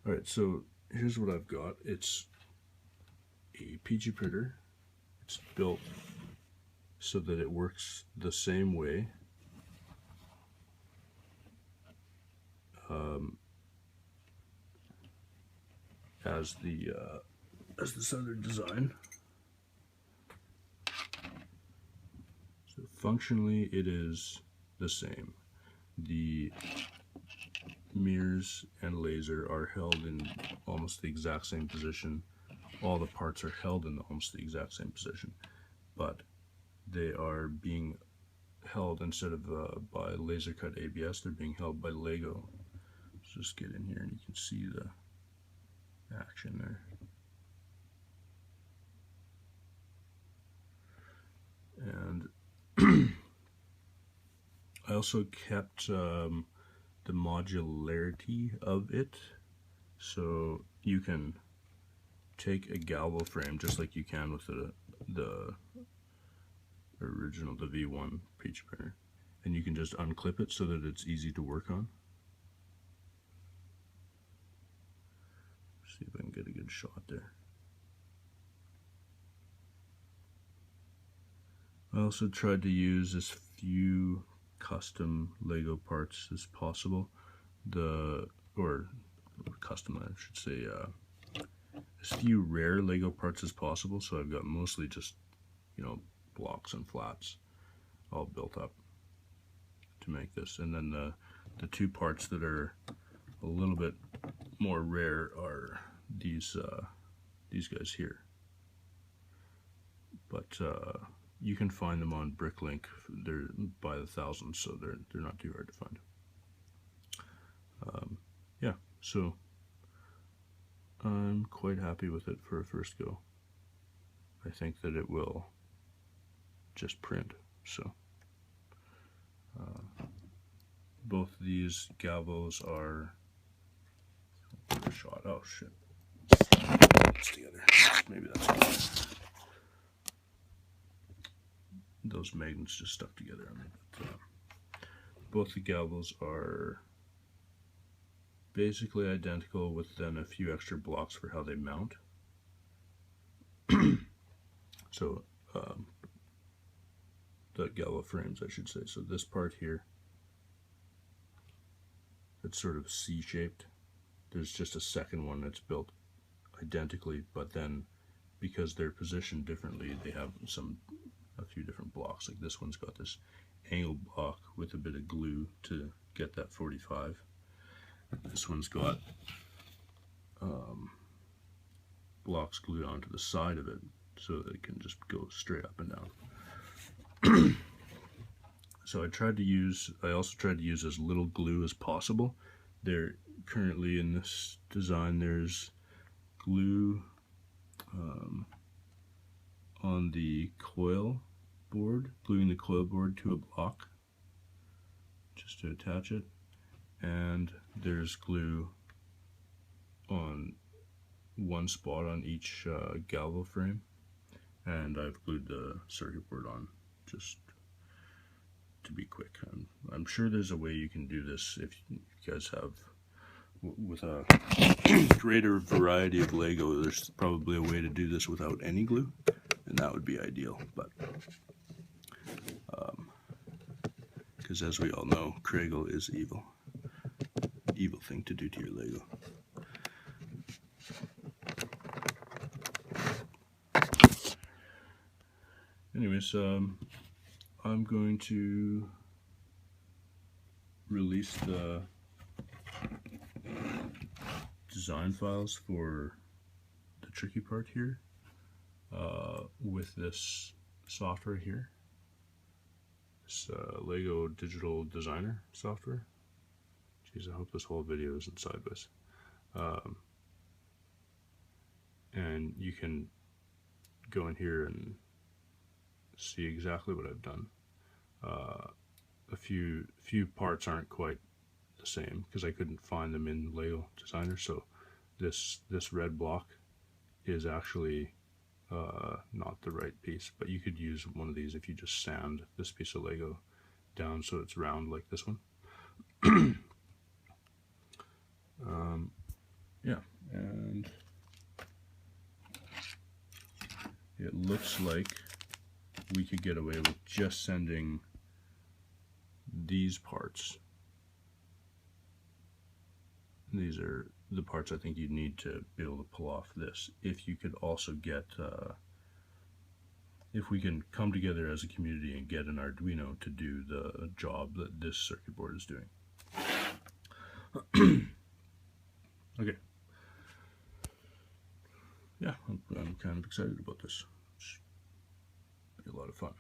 Alright, so here's what I've got. It's a Peachy printer. It's built so that it works the same way as this other design. So functionally, it is the same. The mirrors and laser are held in almost the exact same position. All the parts are held in almost the exact same position, but they are being held, instead of by laser cut ABS, they're being held by Lego. Let's just get in here and you can see the action there. And I also kept the modularity of it, so you can take a galvo frame just like you can with the original, the V1 Peachy printer, and you can just unclip it so that it's easy to work on. See if I can get a good shot there. I also tried to use as few custom Lego parts as possible. Or custom, I should say, as few rare Lego parts as possible. So I've got mostly just, blocks and flats all built up to make this. And then the two parts that are a little bit more rare are these guys here. But you can find them on Bricklink. They're by the thousands, so they're not too hard to find. Yeah, so I'm quite happy with it for a first go. I think that it will just print. So both these galvos are shot. Oh shit! It's together. Maybe that's good. Those magnets just stuck together on me. But, both the galvos are basically identical, with then a few extra blocks for how they mount. So the galvo frames, I should say. So this part here, it's sort of C-shaped. There's just a second one that's built identically, but then because they're positioned differently, they have a few different blocks. Like this one's got this angle block with a bit of glue to get that 45. This one's got blocks glued onto the side of it so that it can just go straight up and down. So I also tried to use as little glue as possible. There currently in this design, there's glue on the coil board, gluing the coil board to a block just to attach it, and there's glue on one spot on each galvo frame, and I've glued the circuit board on just to be quick. I'm sure there's a way you can do this if you guys have, with a greater variety of Lego, there's probably a way to do this without any glue, and that would be ideal. But because as we all know, Kregel is evil. Evil thing to do to your Lego. Anyways, I'm going to release the design files for the tricky part here with this software here, this Lego Digital Designer software. Jeez, I hope this whole video isn't sideways. And you can go in here and see exactly what I've done. A few parts aren't quite the same because I couldn't find them in Lego Designer. So this red block is actually not the right piece, but you could use one of these if you just sand this piece of Lego down so it's round like this one. Yeah, looks like we could get away with just sending these parts. These are the parts I think you'd need to be able to pull off this. If you could also get, if we can come together as a community and get an Arduino to do the job that this circuit board is doing. Okay. Yeah, I'm kind of excited about this. It's be a lot of fun.